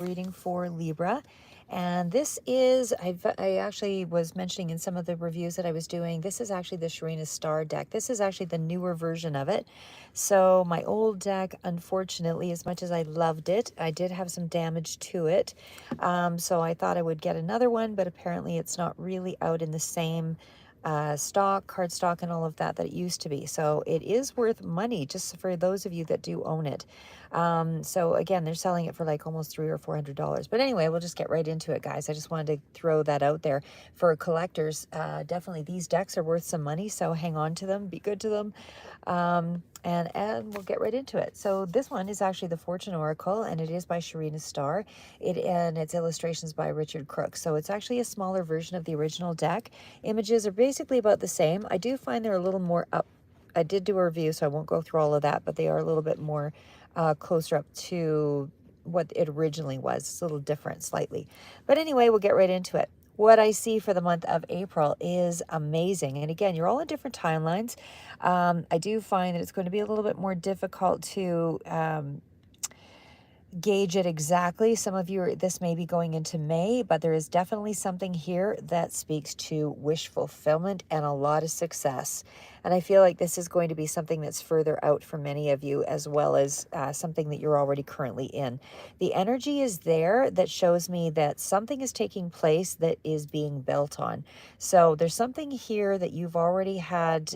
reading for Libra. And this is, I actually was mentioning in some of the reviews that I was doing, this is actually the Sharina Star deck. This is actually the newer version of it. So my old deck, unfortunately, as much as I loved it, I did have some damage to it. So I thought I would get another one, but apparently it's not really out in the same card stock and all of that it used to be. So it is worth money just for those of you that do own it. So again, they're selling it for like almost $300 or $400. But anyway, we'll just get right into it, guys. I just wanted to throw that out there for collectors. Definitely these decks are worth some money, so hang on to them, be good to them. And we'll get right into it. So this one is actually the Fortune Oracle, and it is by Sharina Star. And its illustrations by Richard Crook. So it's actually a smaller version of the original deck. Images are basically about the same. I do find they're a little more up. I did do a review, so I won't go through all of that, but they are a little bit more closer up to what it originally was. It's a little different slightly. But anyway, we'll get right into it. What I see for the month of April is amazing. And again, you're all in different timelines. I do find that it's going to be a little bit more difficult to gauge it exactly. Some of you, this may be going into May, but there is definitely something here that speaks to wish fulfillment and a lot of success. And I feel like this is going to be something that's further out for many of you, as well as something that you're already currently in. The energy is there that shows me that something is taking place that is being built on. So there's something here that you've already had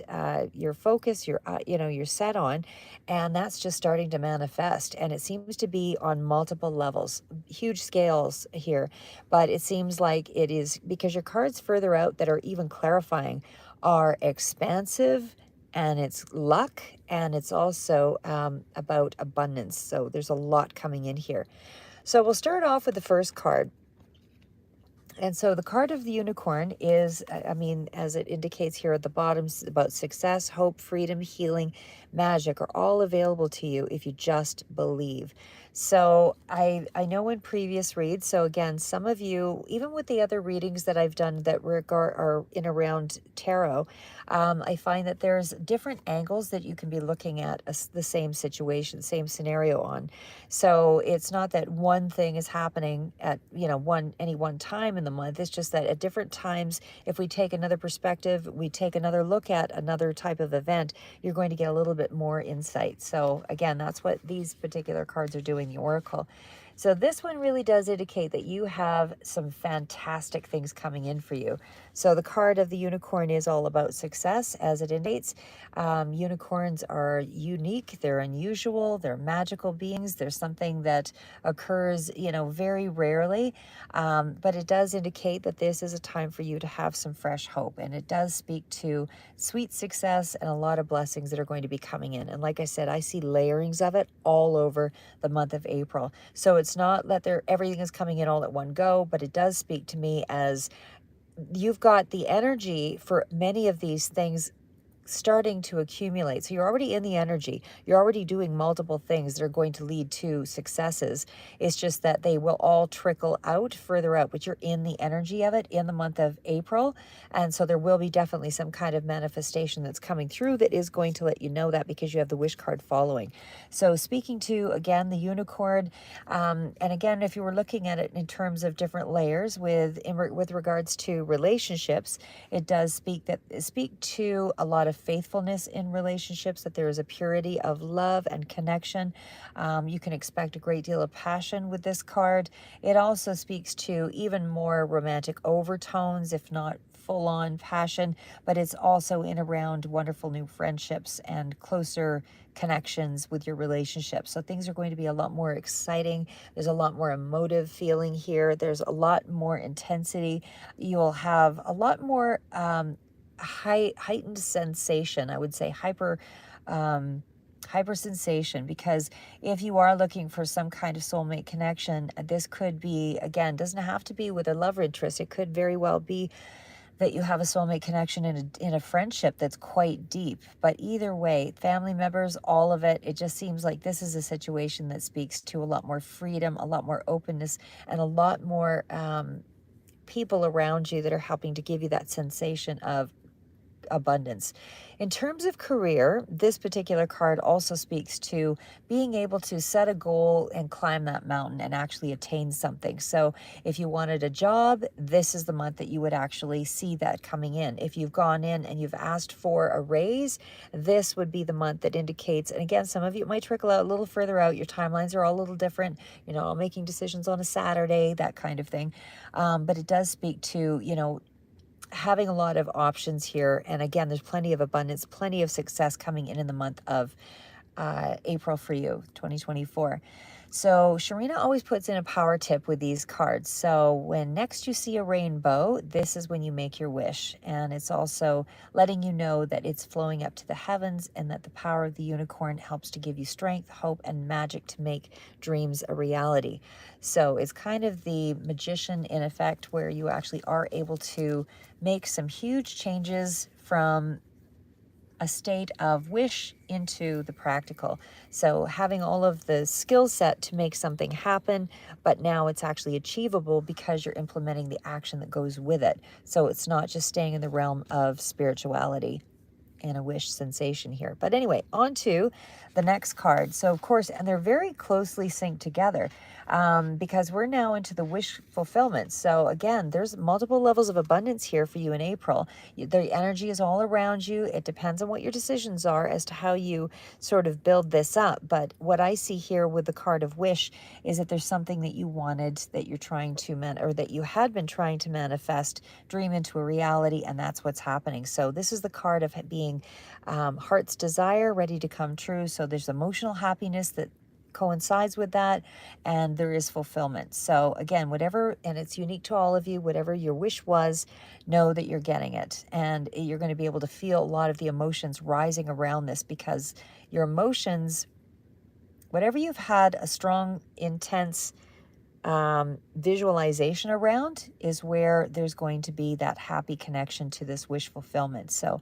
your focus, you're set on, and that's just starting to manifest. And it seems to be on multiple levels, huge scales here. But it seems like it is because your cards further out that are even clarifying are expansive, and it's luck, and it's also about abundance. So there's a lot coming in here. So we'll start off with the first card. And so the card of the unicorn is, I mean, as it indicates here at the bottom, about success, hope, freedom, healing, magic are all available to you if you just believe. So I know in previous reads, so again, some of you, even with the other readings that I've done that are in around tarot, I find that there's different angles that you can be looking at the same situation, same scenario on. So it's not that one thing is happening at, any one time in the month. It's just that at different times, if we take another perspective, we take another look at another type of event, you're going to get a little bit more insight. So again, that's what these particular cards are doing, the Oracle. So this one really does indicate that you have some fantastic things coming in for you. So the card of the unicorn is all about success, as it indicates. Unicorns are unique, they're unusual, they're magical beings. There's something that occurs, very rarely, but it does indicate that this is a time for you to have some fresh hope. And it does speak to sweet success and a lot of blessings that are going to be coming in. And like I said, I see layerings of it all over the month of April. So it's not that everything is coming in all at one go, but it does speak to me as you've got the energy for many of these things starting to accumulate. So you're already in the energy. You're already doing multiple things that are going to lead to successes. It's just that they will all trickle out further out, but you're in the energy of it in the month of April. And so there will be definitely some kind of manifestation that's coming through that is going to let you know that, because you have the wish card following. So speaking to, again, the unicorn, and again, if you were looking at it in terms of different layers with regards to relationships, it does speak to a lot of faithfulness in relationships, that there is a purity of love and connection. You can expect a great deal of passion with this card. It also speaks to even more romantic overtones, if not full-on passion, but it's also in around wonderful new friendships and closer connections with your relationship. So things are going to be a lot more exciting. There's a lot more emotive feeling here. There's a lot more intensity. You'll have a lot more heightened sensation. I would say hyper sensation, because if you are looking for some kind of soulmate connection, this could be, again, doesn't have to be with a love interest. It could very well be that you have a soulmate connection in a friendship that's quite deep. But either way, family members, all of it, it just seems like this is a situation that speaks to a lot more freedom, a lot more openness, and a lot more people around you that are helping to give you that sensation of abundance. In terms of career, this particular card also speaks to being able to set a goal and climb that mountain and actually attain something. So if you wanted a job, this is the month that you would actually see that coming in. If you've gone in and you've asked for a raise, this would be the month that indicates, and again, some of you, it might trickle out a little further out. Your timelines are all a little different, making decisions on a Saturday, that kind of thing. But it does speak to, having a lot of options here. And again, there's plenty of abundance, plenty of success coming in the month of April for you, 2024. So Sharina always puts in a power tip with these cards. So when next you see a rainbow, this is when you make your wish. And it's also letting you know that it's flowing up to the heavens and that the power of the unicorn helps to give you strength, hope, and magic to make dreams a reality. So it's kind of the magician in effect, where you actually are able to make some huge changes from a state of wish into the practical. So having all of the skill set to make something happen, but now it's actually achievable because you're implementing the action that goes with it. So it's not just staying in the realm of spirituality and a wish sensation here. But anyway, on to the next card. So of course, and they're very closely synced together because we're now into the wish fulfillment. So again, there's multiple levels of abundance here for you in April. The energy is all around you. It depends on what your decisions are as to how you sort of build this up. But what I see here with the card of wish is that there's something that you wanted, that you're trying to or that you had been trying to manifest, dream into a reality, and that's what's happening. So this is the card of being heart's desire ready to come true. So there's emotional happiness that coincides with that, and there is fulfillment. So again, whatever, and it's unique to all of you, whatever your wish was, know that you're getting it, and you're going to be able to feel a lot of the emotions rising around this, because your emotions, whatever you've had a strong, intense visualization around, is where there's going to be that happy connection to this wish fulfillment. So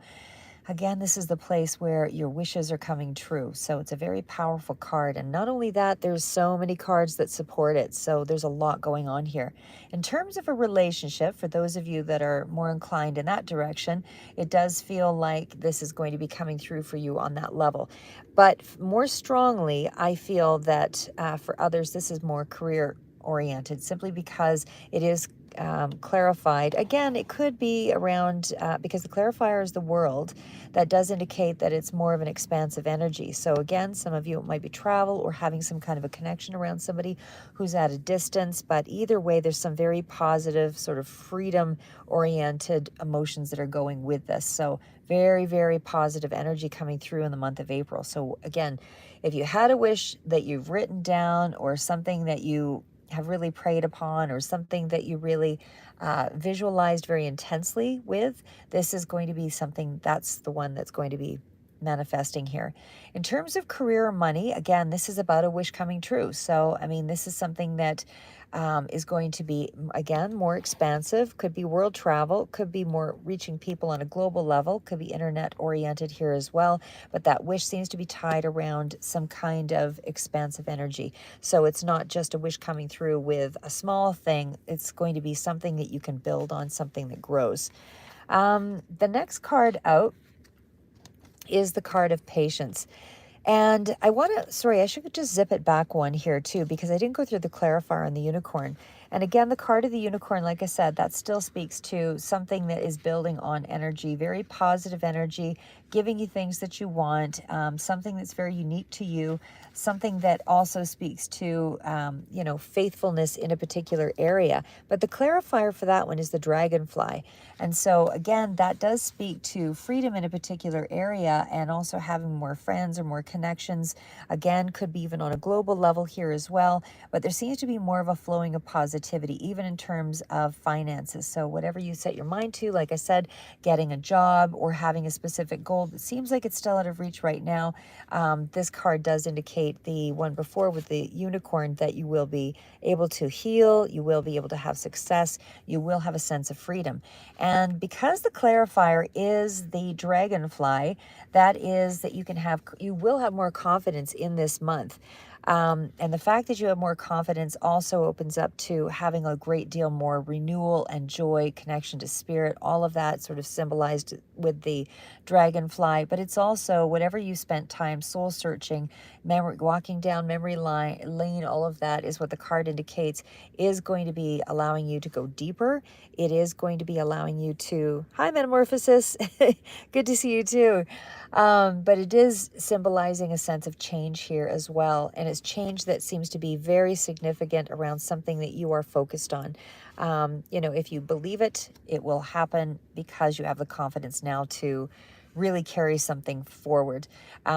again, this is the place where your wishes are coming true. So it's a very powerful card. And not only that, there's so many cards that support it. So there's a lot going on here. In terms of a relationship, for those of you that are more inclined in that direction, it does feel like this is going to be coming through for you on that level. But more strongly, I feel that for others, this is more career oriented, simply because it is clarified. Again, it could be around, because the clarifier is the world, that does indicate that it's more of an expansive energy. So again, some of you, it might be travel or having some kind of a connection around somebody who's at a distance, but either way, there's some very positive sort of freedom oriented emotions that are going with this. So very, very positive energy coming through in the month of April. So again, if you had a wish that you've written down, or something that you have really prayed upon, or something that you really visualized very intensely with, this is going to be something, that's the one that's going to be manifesting here. In terms of career or money, again, this is about a wish coming true. So, I mean, this is something that is going to be, again, more expansive, could be world travel, could be more reaching people on a global level, could be internet oriented here as well. But that wish seems to be tied around some kind of expansive energy. So it's not just a wish coming through with a small thing. It's going to be something that you can build on, something that grows. The next card out is the card of patience. And I want to, sorry, I should just zip it back one here too, because I didn't go through the clarifier on the unicorn. And again, the card of the unicorn, like I said, that still speaks to something that is building on energy, very positive energy, giving you things that you want, something that's very unique to you, something that also speaks to, faithfulness in a particular area. But the clarifier for that one is the dragonfly. And so again, that does speak to freedom in a particular area, and also having more friends or more connections. Again, could be even on a global level here as well. But there seems to be more of a flowing of positivity, even in terms of finances. So whatever you set your mind to, like I said, getting a job or having a specific goal that seems like it's still out of reach right now, this card does indicate, the one before with the unicorn, that you will be able to heal, you will be able to have success, you will have a sense of freedom. And because the clarifier is the dragonfly, that is that you will have more confidence in this month. And the fact that you have more confidence also opens up to having a great deal more renewal and joy, connection to spirit, all of that sort of symbolized with the dragonfly. But it's also whatever you spent time soul searching, memory, walking down memory lane, all of that is what the card indicates is going to be allowing you to go deeper. It is going to be allowing you to, hi, Metamorphosis. Good to see you too. But it is symbolizing a sense of change here as well. And it's change that seems to be very significant around something that you are focused on. You know, if you believe it, it will happen because you have the confidence now to really carry something forward.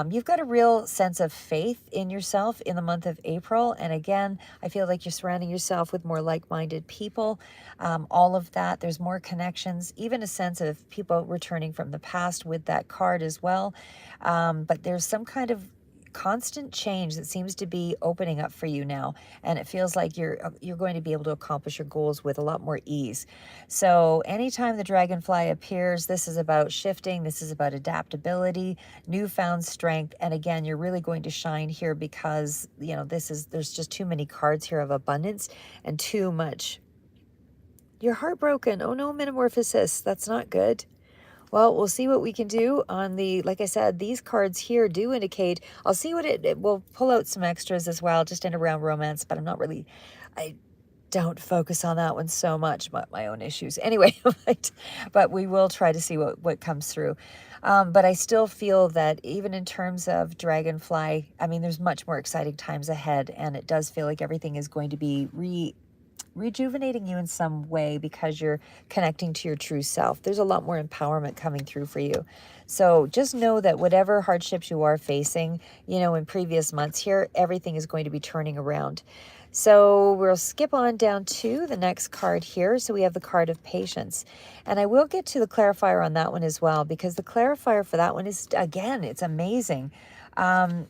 You've got a real sense of faith in yourself in the month of April. And again, I feel like you're surrounding yourself with more like-minded people. All of that, there's more connections, even a sense of people returning from the past with that card as well. But there's some kind of constant change that seems to be opening up for you now, and it feels like you're going to be able to accomplish your goals with a lot more ease. So anytime the dragonfly appears, this is about shifting, this is about adaptability, newfound strength, and again, you're really going to shine here because, you know, there's just too many cards here of abundance and too much. You're heartbroken. Oh no, Metamorphosis, that's not good. Well, we'll see what we can do on the, like I said, these cards here do indicate, I'll see what it will pull out some extras as well, just in around romance, but I'm not really, I don't focus on that one so much, my own issues. Anyway, but we will try to see what comes through. But I still feel that even in terms of Dragonfly, I mean, there's much more exciting times ahead, and it does feel like everything is going to be rejuvenating you in some way because you're connecting to your true self. There's a lot more empowerment coming through for you. So just know that whatever hardships you are facing, you know, in previous months here, everything is going to be turning around. So we'll skip on down to the next card here. So we have the card of patience. And I will get to the clarifier on that one as well, because the clarifier for that one is, again, it's amazing.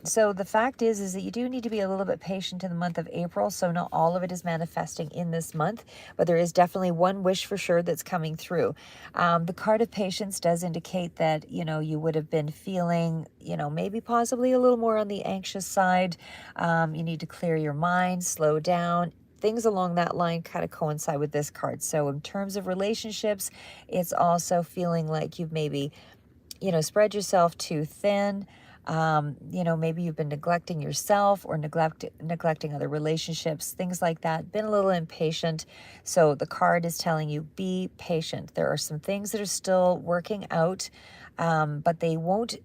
So the fact is that you do need to be a little bit patient in the month of April. So not all of it is manifesting in this month, but there is definitely one wish for sure that's coming through. The card of patience does indicate that, you know, you would have been feeling, you know, maybe possibly a little more on the anxious side. You need to clear your mind, slow down. Things along that line kind of coincide with this card. So in terms of relationships, it's also feeling like you've maybe, you know, spread yourself too thin. You know, maybe you've been neglecting yourself or neglecting other relationships, things like that. Been a little impatient. So the card is telling you, be patient. There are some things that are still working out, but they won't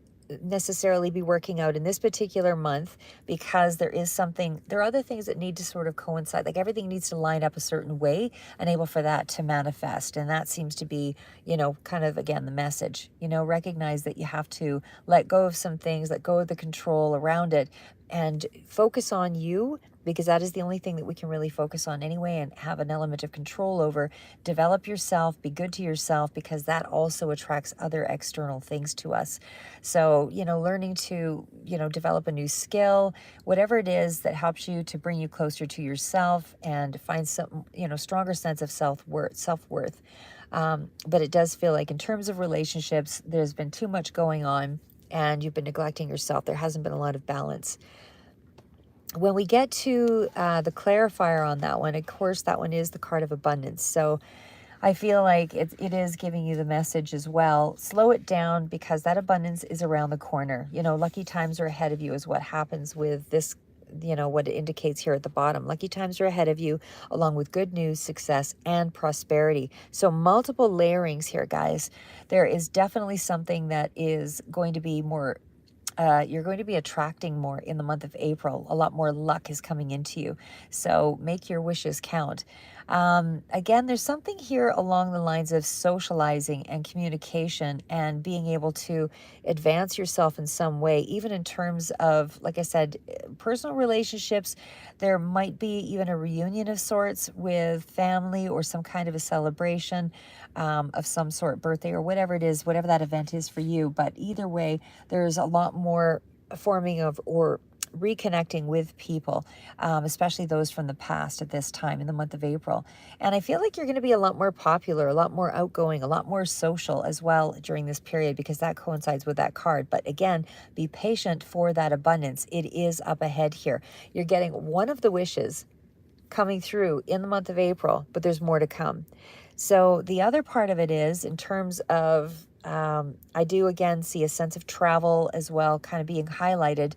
necessarily be working out in this particular month because there are other things that need to sort of coincide. Like everything needs to line up a certain way, enable for that to manifest. And that seems to be, you know, kind of, again, the message, you know, recognize that you have to let go of some things, let go of the control around it, and focus on you, because that is the only thing that we can really focus on anyway and have an element of control over. Develop yourself, be good to yourself, because that also attracts other external things to us. So, you know, learning to, you know, develop a new skill, whatever it is that helps you to bring you closer to yourself and find some, you know, stronger sense of self-worth. But it does feel like in terms of relationships, there's been too much going on and you've been neglecting yourself. There hasn't been a lot of balance. When we get to the clarifier on that one, of course, that one is the card of abundance. So I feel like it is giving you the message as well. Slow it down because that abundance is around the corner. You know, lucky times are ahead of you is what happens with this, you know, what it indicates here at the bottom. Lucky times are ahead of you, along with good news, success, and prosperity. So multiple layerings here, guys. There is definitely something that is going to be more you're going to be attracting more in the month of April. A lot more luck is coming into you. So make your wishes count. Again, there's something here along the lines of socializing and communication and being able to advance yourself in some way, even in terms of, like I said, personal relationships. There might be even a reunion of sorts with family or some kind of a celebration of some sort, birthday or whatever it is, whatever that event is for you. But either way, there's a lot more forming of or reconnecting with people, especially those from the past at this time in the month of April. And I feel like you're going to be a lot more popular, a lot more outgoing, a lot more social as well during this period, because that coincides with that card. But again, be patient for that abundance. It is up ahead here. You're getting one of the wishes coming through in the month of April, but there's more to come. So the other part of it is in terms of, I do again see a sense of travel as well, kind of being highlighted,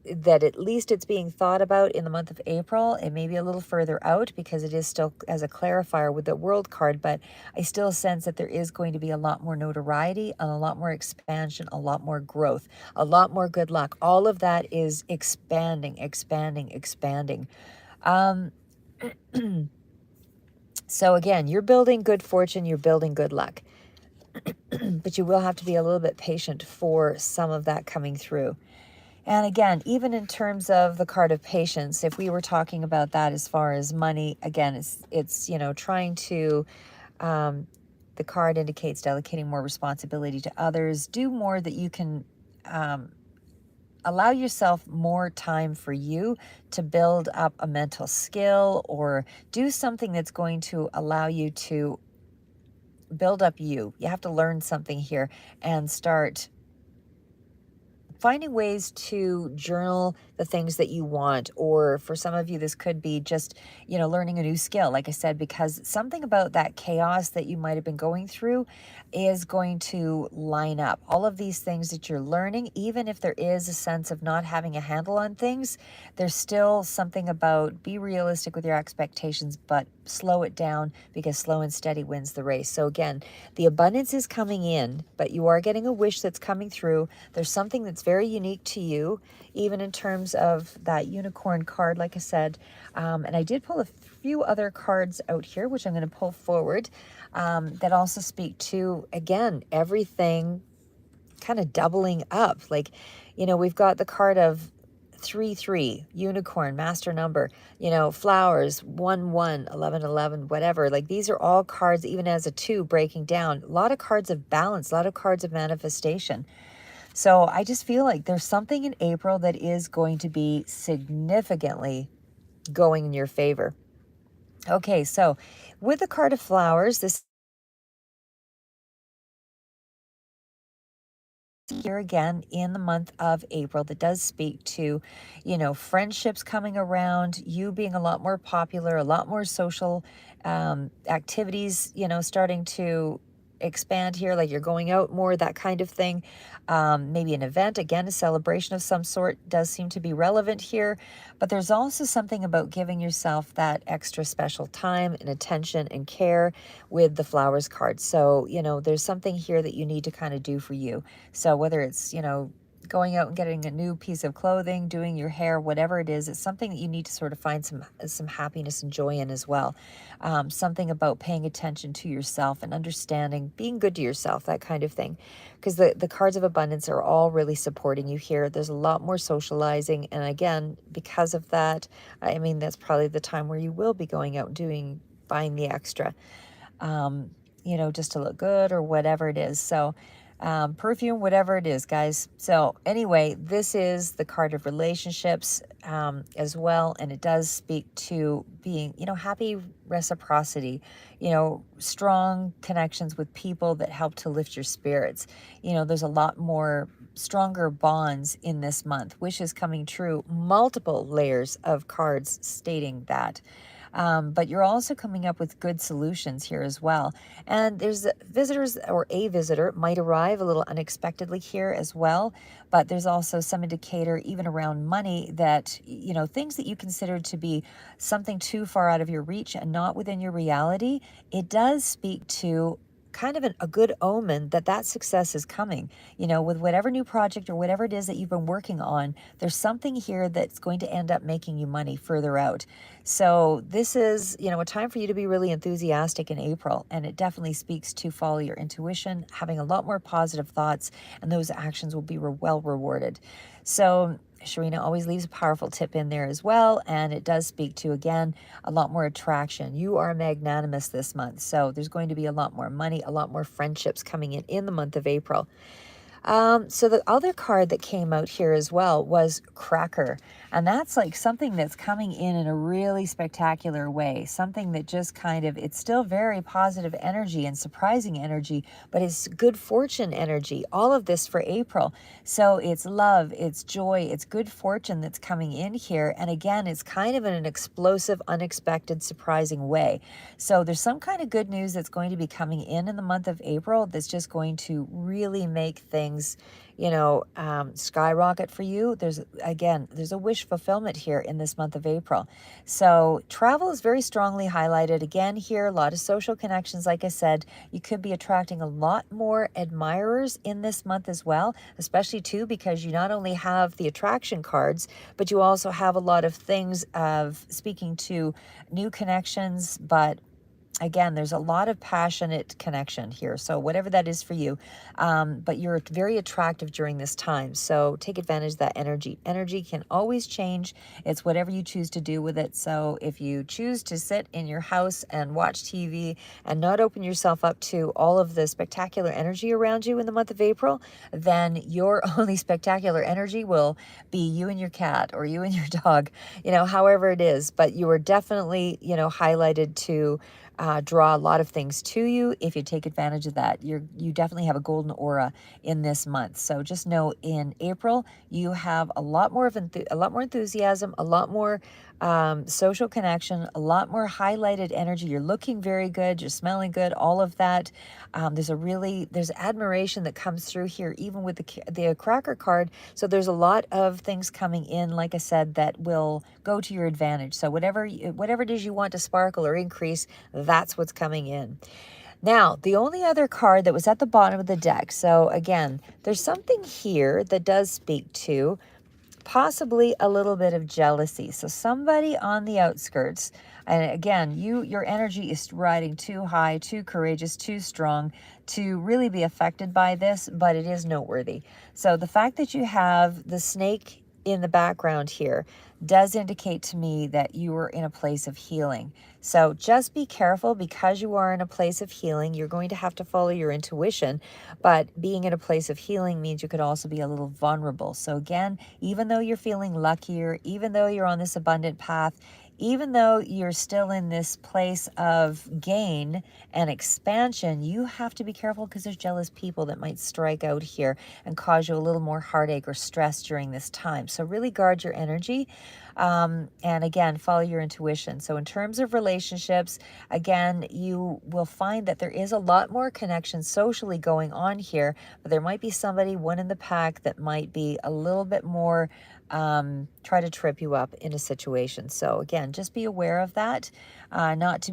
that at least it's being thought about in the month of April. It may be a little further out because it is still as a clarifier with the World card, but I still sense that there is going to be a lot more notoriety and a lot more expansion, a lot more growth, a lot more good luck. All of that is expanding, expanding, expanding. So again, you're building good fortune, you're building good luck, but you will have to be a little bit patient for some of that coming through. And again, even in terms of the card of patience, if we were talking about that as far as money, again, it's trying to, the card indicates delegating more responsibility to others, do more that you can, allow yourself more time for you to build up a mental skill, or do something that's going to allow you to build up you. You have to learn something here and start finding ways to journal the things that you want. Or for some of you, this could be just, learning a new skill, like I said, because something about that chaos that you might have been going through is going to line up. All of these things that you're learning, even if there is a sense of not having a handle on things, there's still something about be realistic with your expectations, but slow it down, because slow and steady wins the race. So again, the abundance is coming in, but you are getting a wish that's coming through. There's something that's very unique to you, even in terms of that unicorn card, like I said. And I did pull a few other cards out here, which I'm going to pull forward, that also speak to, again, everything kind of doubling up. Like, we've got the card of 3-3, unicorn, master number, flowers, 1-1, 11-11, whatever. Like, these are all cards, even as a 2 breaking down. A lot of cards of balance, a lot of cards of manifestation. So I just feel like there's something in April that is going to be significantly going in your favor. Okay, so with the card of flowers, this here again in the month of April, that does speak to, friendships coming around, you being a lot more popular, a lot more social activities, starting to expand here, like you're going out more, that kind of thing. Maybe an event, again, a celebration of some sort does seem to be relevant here. But there's also something about giving yourself that extra special time and attention and care with the flowers card. So, there's something here that you need to kind of do for you. So whether it's, going out and getting a new piece of clothing, doing your hair, whatever it is, it's something that you need to sort of find some happiness and joy in as well. Something about paying attention to yourself and understanding, being good to yourself, that kind of thing. Because the cards of abundance are all really supporting you here. There's a lot more socializing. And again, because of that, I mean, that's probably the time where you will be going out and buying the extra, just to look good or whatever it is. So perfume, whatever it is, guys. So anyway, this is the card of relationships as well. And it does speak to being, happy reciprocity, strong connections with people that help to lift your spirits. There's a lot more stronger bonds in this month. Wishes coming true, multiple layers of cards stating that. But you're also coming up with good solutions here as well. And there's visitors, or a visitor might arrive a little unexpectedly here as well. But there's also some indicator even around money that, things that you consider to be something too far out of your reach and not within your reality, it does speak to kind of a good omen that success is coming, with whatever new project or whatever it is that you've been working on. There's something here that's going to end up making you money further out. So this is, a time for you to be really enthusiastic in April. And it definitely speaks to follow your intuition, having a lot more positive thoughts, and those actions will be well rewarded. So Sharina always leaves a powerful tip in there as well. And it does speak to, again, a lot more attraction. You are magnanimous this month. So there's going to be a lot more money, a lot more friendships coming in the month of April. So the other card that came out here as well was Cracker. And that's like something that's coming in a really spectacular way. Something that just kind of, it's still very positive energy and surprising energy, but it's good fortune energy. All of this for April. So it's love, it's joy, it's good fortune that's coming in here. And again, it's kind of in an explosive, unexpected, surprising way. So there's some kind of good news that's going to be coming in the month of April that's just going to really make things, skyrocket for you. There's a wish fulfillment here in this month of April. So travel is very strongly highlighted again here. A lot of social connections. Like I said, you could be attracting a lot more admirers in this month as well, especially too because you not only have the attraction cards, but you also have a lot of things of speaking to new connections. But again, there's a lot of passionate connection here. So whatever that is for you, but you're very attractive during this time. So take advantage of that energy. Energy can always change. It's whatever you choose to do with it. So if you choose to sit in your house and watch TV and not open yourself up to all of the spectacular energy around you in the month of April, then your only spectacular energy will be you and your cat or you and your dog, however it is. But you are definitely, highlighted to draw a lot of things to you if you take advantage of that. You definitely have a golden aura in this month. So just know in April you have a lot more enthusiasm, a lot more social connection, a lot more highlighted energy. You're looking very good. You're smelling good. All of that. There's admiration that comes through here, even with the cracker card. So there's a lot of things coming in, like I said, that will go to your advantage. So whatever it is you want to sparkle or increase, that's what's coming in. Now, the only other card that was at the bottom of the deck. So again, there's something here that does speak to possibly a little bit of jealousy. So somebody on the outskirts, and again, your energy is riding too high, too courageous, too strong to really be affected by this, but it is noteworthy. So the fact that you have the snake in the background here does indicate to me that you are in a place of healing. So just be careful because you are in a place of healing. You're going to have to follow your intuition, but being in a place of healing means you could also be a little vulnerable. So again, even though you're feeling luckier, even though you're on this abundant path, even though you're still in this place of gain and expansion, you have to be careful because there's jealous people that might strike out here and cause you a little more heartache or stress during this time. So really guard your energy. And again, follow your intuition. So in terms of relationships, again, you will find that there is a lot more connection socially going on here, but there might be somebody, one in the pack, that might be a little bit more try to trip you up in a situation. So again, just be aware of that, not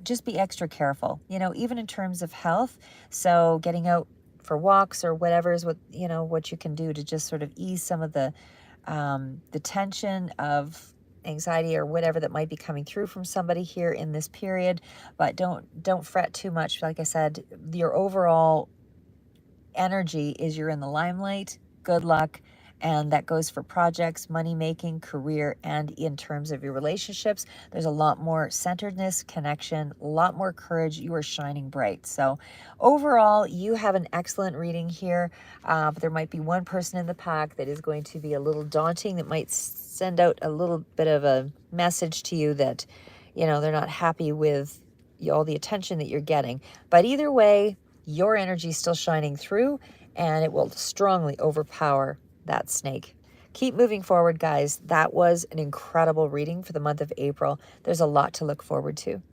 just be extra careful, even in terms of health. So getting out for walks or whatever is what you can do to just sort of ease some of the tension of anxiety or whatever that might be coming through from somebody here in this period. But don't fret too much. Like I said, your overall energy is you're in the limelight. Good luck. And that goes for projects, money making, career, and in terms of your relationships, there's a lot more centeredness, connection, a lot more courage. You are shining bright. So overall, you have an excellent reading here. But there might be one person in the pack that is going to be a little daunting, that might send out a little bit of a message to you that, they're not happy with all the attention that you're getting. But either way, your energy is still shining through, and it will strongly overpower that snake. Keep moving forward, guys. That was an incredible reading for the month of April. There's a lot to look forward to.